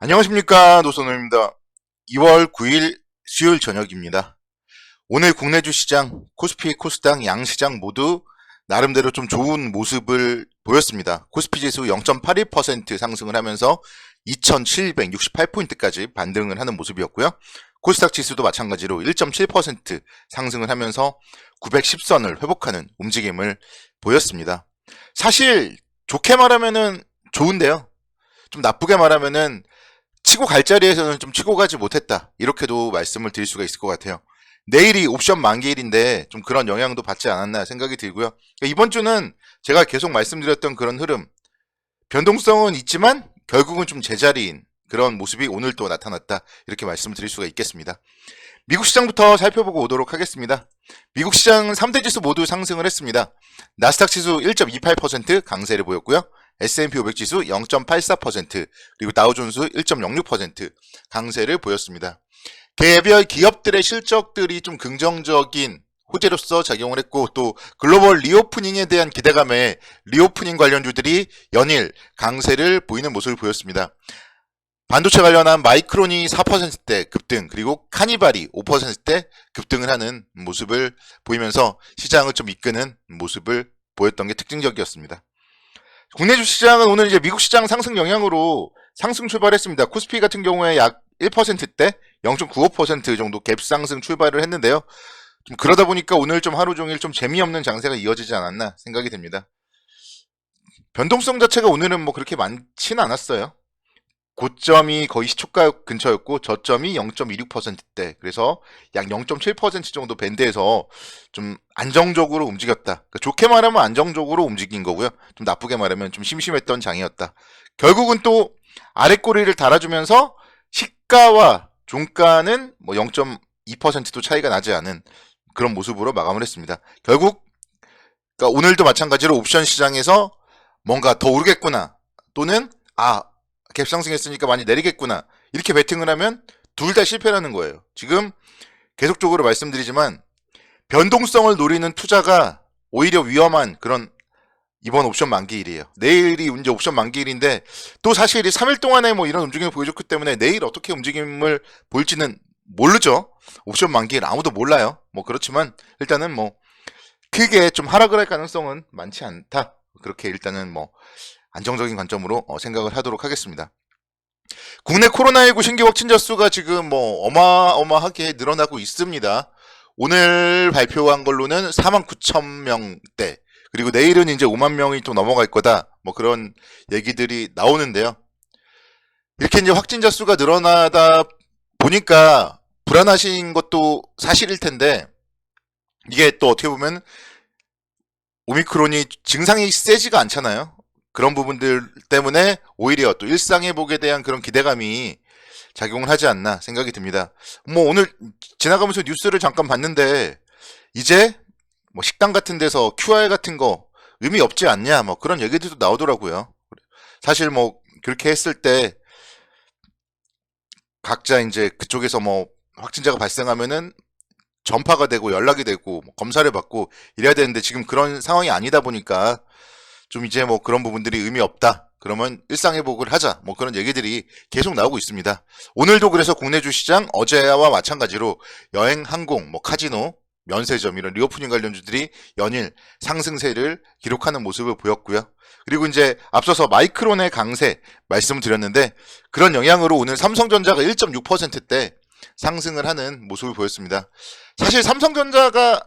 안녕하십니까, 노선호입니다. 2월 9일 수요일 저녁입니다. 오늘 국내 주시장 코스피, 코스닥 양시장 모두 나름대로 좀 좋은 모습을 보였습니다. 코스피 지수 0.81% 상승을 하면서 2768포인트까지 반등을 하는 모습이었고요. 코스닥 지수도 마찬가지로 1.7% 상승을 하면서 910선을 회복하는 움직임을 보였습니다. 사실 좋게 말하면은 좋은데요. 좀 나쁘게 말하면은 치고 갈 자리에서는 좀 치고 가지 못했다, 이렇게도 말씀을 드릴 수가 있을 것 같아요. 내일이 옵션 만기일인데 좀 그런 영향도 받지 않았나 생각이 들고요. 그러니까 이번 주는 제가 계속 말씀드렸던 그런 흐름, 변동성은 있지만 결국은 좀 제자리인 그런 모습이 오늘 또 나타났다, 이렇게 말씀을 드릴 수가 있겠습니다. 미국 시장부터 살펴보고 오도록 하겠습니다. 미국 시장은 3대 지수 모두 상승을 했습니다. 나스닥 지수 1.28% 강세를 보였고요. S&P 500 지수 0.84%, 그리고 다우존스 1.06% 강세를 보였습니다. 개별 기업들의 실적들이 좀 긍정적인 호재로서 작용을 했고, 또 글로벌 리오프닝에 대한 기대감에 리오프닝 관련주들이 연일 강세를 보이는 모습을 보였습니다. 반도체 관련한 마이크론이 4%대 급등, 그리고 카니발이 5%대 급등을 하는 모습을 보이면서 시장을 좀 이끄는 모습을 보였던 게 특징적이었습니다. 국내 주시장은 오늘 이제 미국 시장 상승 영향으로 상승 출발했습니다. 코스피 같은 경우에 약 1%대 0.95% 정도 갭 상승 출발을 했는데요. 좀 그러다 보니까 오늘 좀 하루 종일 좀 재미없는 장세가 이어지지 않았나 생각이 됩니다. 변동성 자체가 오늘은 뭐 그렇게 많지는 않았어요. 고점이 거의 시초가 근처였고 저점이 0.26%대, 그래서 약 0.7% 정도 밴드에서 좀 안정적으로 움직였다. 그러니까 좋게 말하면 안정적으로 움직인 거고요. 좀 나쁘게 말하면 좀 심심했던 장이었다. 결국은 또 아래 꼬리를 달아주면서 시가와 종가는 뭐 0.2%도 차이가 나지 않은 그런 모습으로 마감을 했습니다. 결국 그러니까 오늘도 마찬가지로 옵션 시장에서 뭔가 더 오르겠구나, 또는 갭 상승했으니까 많이 내리겠구나, 이렇게 베팅을 하면 둘 다 실패라는 거예요. 지금 계속적으로 말씀드리지만 변동성을 노리는 투자가 오히려 위험한 그런 이번 옵션 만기일이에요. 내일이 이제 옵션 만기일인데 또 사실 3일 동안에 뭐 이런 움직임을 보여줬기 때문에 내일 어떻게 움직임을 보일지는 모르죠. 옵션 만기일 아무도 몰라요. 뭐 그렇지만 일단은 뭐 크게 좀 하락을 할 가능성은 많지 않다, 그렇게 일단은 뭐 안정적인 관점으로 생각을 하도록 하겠습니다. 국내 코로나19 신규 확진자 수가 지금 뭐 어마어마하게 늘어나고 있습니다. 오늘 발표한 걸로는 49,000명대, 그리고 내일은 이제 5만 명이 또 넘어갈 거다, 뭐 그런 얘기들이 나오는데요. 이렇게 이제 확진자 수가 늘어나다 보니까 불안하신 것도 사실일 텐데, 이게 또 어떻게 보면 오미크론이 증상이 세지가 않잖아요. 그런 부분들 때문에 오히려 또 일상회복에 대한 그런 기대감이 작용을 하지 않나 생각이 듭니다. 뭐 오늘 지나가면서 뉴스를 잠깐 봤는데 이제 뭐 식당 같은 데서 QR 같은 거 의미 없지 않냐, 뭐 그런 얘기들도 나오더라고요. 사실 뭐 그렇게 했을 때 각자 이제 그쪽에서 뭐 확진자가 발생하면은 전파가 되고 연락이 되고 뭐 검사를 받고 이래야 되는데 지금 그런 상황이 아니다 보니까 좀 이제 뭐 그런 부분들이 의미 없다, 그러면 일상회복을 하자, 뭐 그런 얘기들이 계속 나오고 있습니다. 오늘도 그래서 국내 주시장 어제와 마찬가지로 여행, 항공, 뭐 카지노, 면세점 이런 리오프닝 관련주들이 연일 상승세를 기록하는 모습을 보였고요. 그리고 이제 앞서서 마이크론의 강세 말씀을 드렸는데 그런 영향으로 오늘 삼성전자가 1.6%대 상승을 하는 모습을 보였습니다. 사실 삼성전자가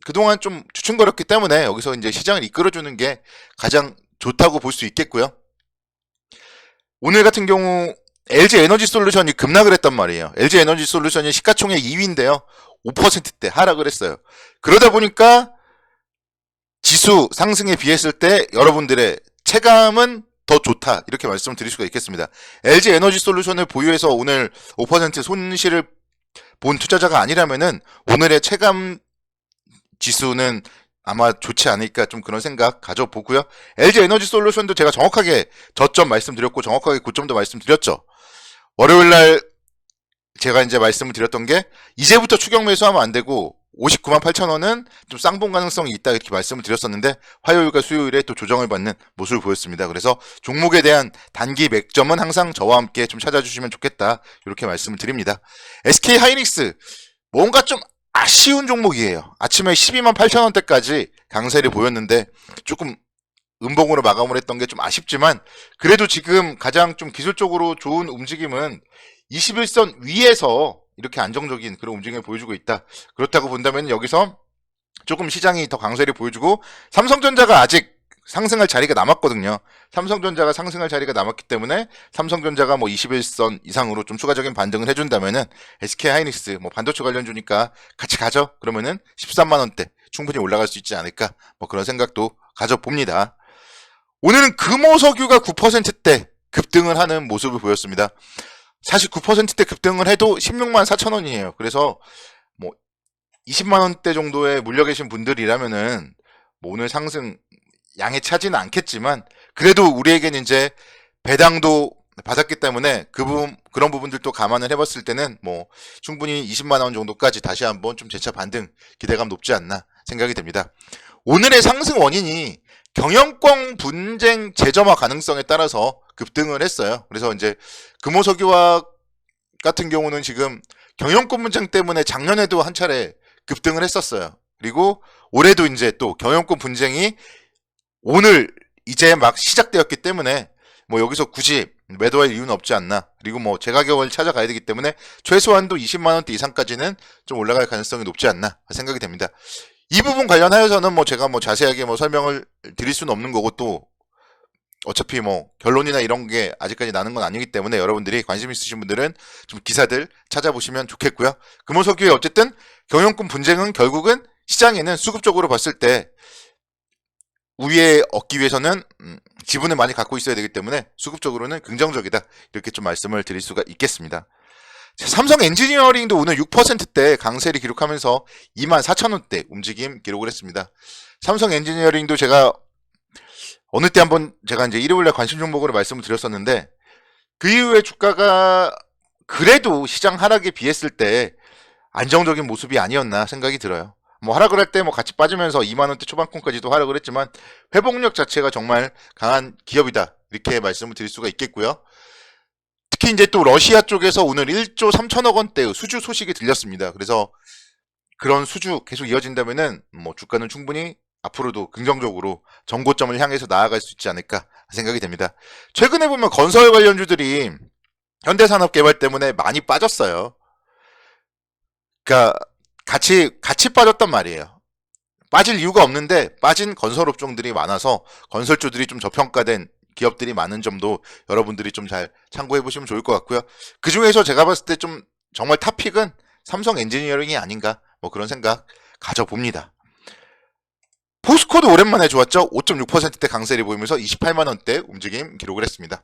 그동안 좀 주춤거렸기 때문에 여기서 이제 시장을 이끌어주는 게 가장 좋다고 볼 수 있겠고요. 오늘 같은 경우 LG 에너지 솔루션이 급락을 했단 말이에요. LG 에너지 솔루션이 시가총액 2위인데요. 5%대 하락을 했어요. 그러다 보니까 지수 상승에 비했을 때 여러분들의 체감은 더 좋다, 이렇게 말씀을 드릴 수가 있겠습니다. LG 에너지 솔루션을 보유해서 오늘 5% 손실을 본 투자자가 아니라면은 오늘의 체감 지수는 아마 좋지 않을까, 좀 그런 생각 가져보고요. LG 에너지 솔루션도 제가 정확하게 저점 말씀드렸고 정확하게 고점도 말씀드렸죠. 월요일날 제가 이제 말씀을 드렸던 게 이제부터 추격 매수하면 안 되고 59만 8천 원은 좀 쌍봉 가능성이 있다 이렇게 말씀을 드렸었는데 화요일과 수요일에 또 조정을 받는 모습을 보였습니다. 그래서 종목에 대한 단기 맥점은 항상 저와 함께 좀 찾아주시면 좋겠다 이렇게 말씀을 드립니다. SK 하이닉스 뭔가 좀 아쉬운 종목이에요. 아침에 12만 8천 원대까지 강세를 보였는데 조금 음봉으로 마감을 했던 게 좀 아쉽지만 그래도 지금 가장 좀 기술적으로 좋은 움직임은 21선 위에서 이렇게 안정적인 그런 움직임을 보여주고 있다. 그렇다고 본다면 여기서 조금 시장이 더 강세를 보여주고 삼성전자가 아직 상승할 자리가 남았거든요. 삼성전자가 상승할 자리가 남았기 때문에 삼성전자가 뭐 21선 이상으로 좀 추가적인 반등을 해준다면은 SK 하이닉스 뭐 반도체 관련주니까 같이 가죠. 그러면은 13만 원대 충분히 올라갈 수 있지 않을까 뭐 그런 생각도 가져봅니다. 오늘은 금호석유가 9%대 급등을 하는 모습을 보였습니다. 사실 9%대 급등을 해도 16만 4천 원이에요. 그래서 뭐 20만 원대 정도에 물려 계신 분들이라면은 뭐 오늘 상승 양에 차지는 않겠지만 그래도 우리에게는 이제 배당도 받았기 때문에 그런 부분들도 감안을 해봤을 때는 뭐 충분히 20만 원 정도까지 다시 한번 좀 재차 반등 기대감 높지 않나 생각이 됩니다. 오늘의 상승 원인이 경영권 분쟁 재점화 가능성에 따라서 급등을 했어요. 그래서 이제 금호석유화학 같은 경우는 지금 경영권 분쟁 때문에 작년에도 한 차례 급등을 했었어요. 그리고 올해도 이제 또 경영권 분쟁이 오늘 이제 막 시작되었기 때문에 뭐 여기서 굳이 매도할 이유는 없지 않나. 그리고 뭐 재가격을 찾아가야 되기 때문에 최소한도 20만 원대 이상까지는 좀 올라갈 가능성이 높지 않나 생각이 됩니다. 이 부분 관련하여서는 뭐 제가 뭐 자세하게 뭐 설명을 드릴 수는 없는 거고 또 어차피 뭐 결론이나 이런 게 아직까지 나는 건 아니기 때문에 여러분들이 관심 있으신 분들은 좀 기사들 찾아보시면 좋겠고요. 금호석유의 어쨌든 경영권 분쟁은 결국은 시장에는 수급적으로 봤을 때 우위에 얻기 위해서는 지분을 많이 갖고 있어야 되기 때문에 수급적으로는 긍정적이다. 이렇게 좀 말씀을 드릴 수가 있겠습니다. 삼성 엔지니어링도 오늘 6%대 강세를 기록하면서 2만 4천 원대 움직임 기록을 했습니다. 삼성 엔지니어링도 제가 어느 때 한번 제가 이제 일요일에 관심 종목으로 말씀을 드렸었는데 그 이후에 주가가 그래도 시장 하락에 비했을 때 안정적인 모습이 아니었나 생각이 들어요. 뭐 하락을 할 때 뭐 같이 빠지면서 2만 원대 초반권까지도 하락을 했지만 회복력 자체가 정말 강한 기업이다. 이렇게 말씀을 드릴 수가 있겠고요. 특히 이제 또 러시아 쪽에서 오늘 1조 3천억 원대의 수주 소식이 들렸습니다. 그래서 그런 수주 계속 이어진다면은 뭐 주가는 충분히 앞으로도 긍정적으로 정고점을 향해서 나아갈 수 있지 않을까 생각이 됩니다. 최근에 보면 건설 관련주들이 현대산업개발 때문에 많이 빠졌어요. 그러니까 같이 빠졌단 말이에요. 빠질 이유가 없는데 빠진 건설업종들이 많아서 건설주들이 좀 저평가된 기업들이 많은 점도 여러분들이 좀 잘 참고해 보시면 좋을 것 같고요. 그 중에서 제가 봤을 때 좀 정말 탑픽은 삼성 엔지니어링이 아닌가 뭐 그런 생각 가져봅니다. 포스코도 오랜만에 좋았죠. 5.6%대 강세를 보이면서 28만 원대 움직임 기록을 했습니다.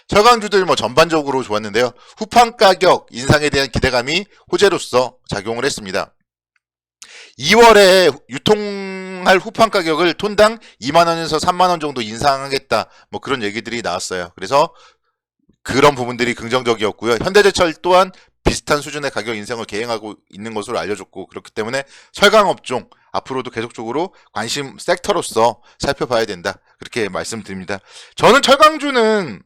철강주들 뭐 전반적으로 좋았는데요. 후판 가격 인상에 대한 기대감이 호재로서 작용을 했습니다. 2월에 유통할 후판 가격을 톤당 2만 원에서 3만 원 정도 인상하겠다. 뭐 그런 얘기들이 나왔어요. 그래서 그런 부분들이 긍정적이었고요. 현대제철 또한 비슷한 수준의 가격 인상을 계획하고 있는 것으로 알려졌고 그렇기 때문에 철강업종 앞으로도 계속적으로 관심 섹터로서 살펴봐야 된다. 그렇게 말씀드립니다. 저는 철강주는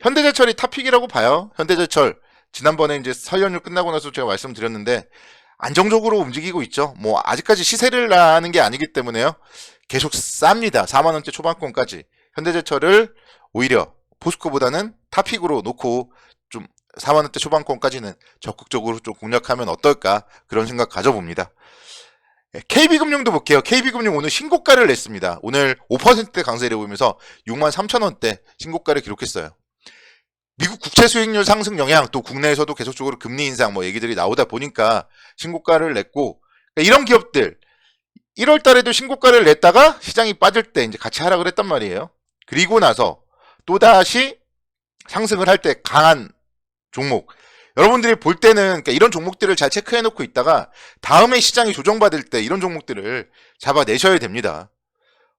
현대제철이 탑픽이라고 봐요. 현대제철 지난번에 이제 설 연휴 끝나고 나서 제가 말씀드렸는데 안정적으로 움직이고 있죠. 뭐 아직까지 시세를 나는 게 아니기 때문에요. 계속 쌉니다. 4만 원대 초반권까지. 현대제철을 오히려 포스코보다는 탑픽으로 놓고 좀 4만 원대 초반권까지는 적극적으로 좀 공략하면 어떨까 그런 생각 가져봅니다. KB금융도 볼게요. KB금융 오늘 신고가를 냈습니다. 오늘 5%대 강세를 보이면서 6만 3천 원대 신고가를 기록했어요. 미국 국채 수익률 상승 영향 또 국내에서도 계속적으로 금리 인상 뭐 얘기들이 나오다 보니까 신고가를 냈고 그러니까 이런 기업들 1월 달에도 신고가를 냈다가 시장이 빠질 때 이제 같이 하락을 했단 말이에요. 그리고 나서 또다시 상승을 할 때 강한 종목 여러분들이 볼 때는 그러니까 이런 종목들을 잘 체크해 놓고 있다가 다음에 시장이 조정받을 때 이런 종목들을 잡아내셔야 됩니다.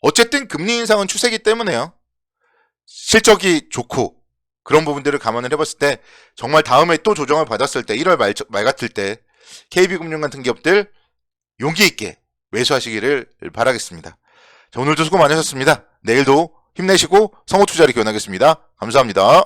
어쨌든 금리 인상은 추세기 때문에요. 실적이 좋고 그런 부분들을 감안을 해봤을 때 정말 다음에 또 조정을 받았을 때 1월 말 같을 때 KB금융 같은 기업들 용기 있게 매수하시기를 바라겠습니다. 자, 오늘도 수고 많으셨습니다. 내일도 힘내시고 성호투자를 기원하겠습니다. 감사합니다.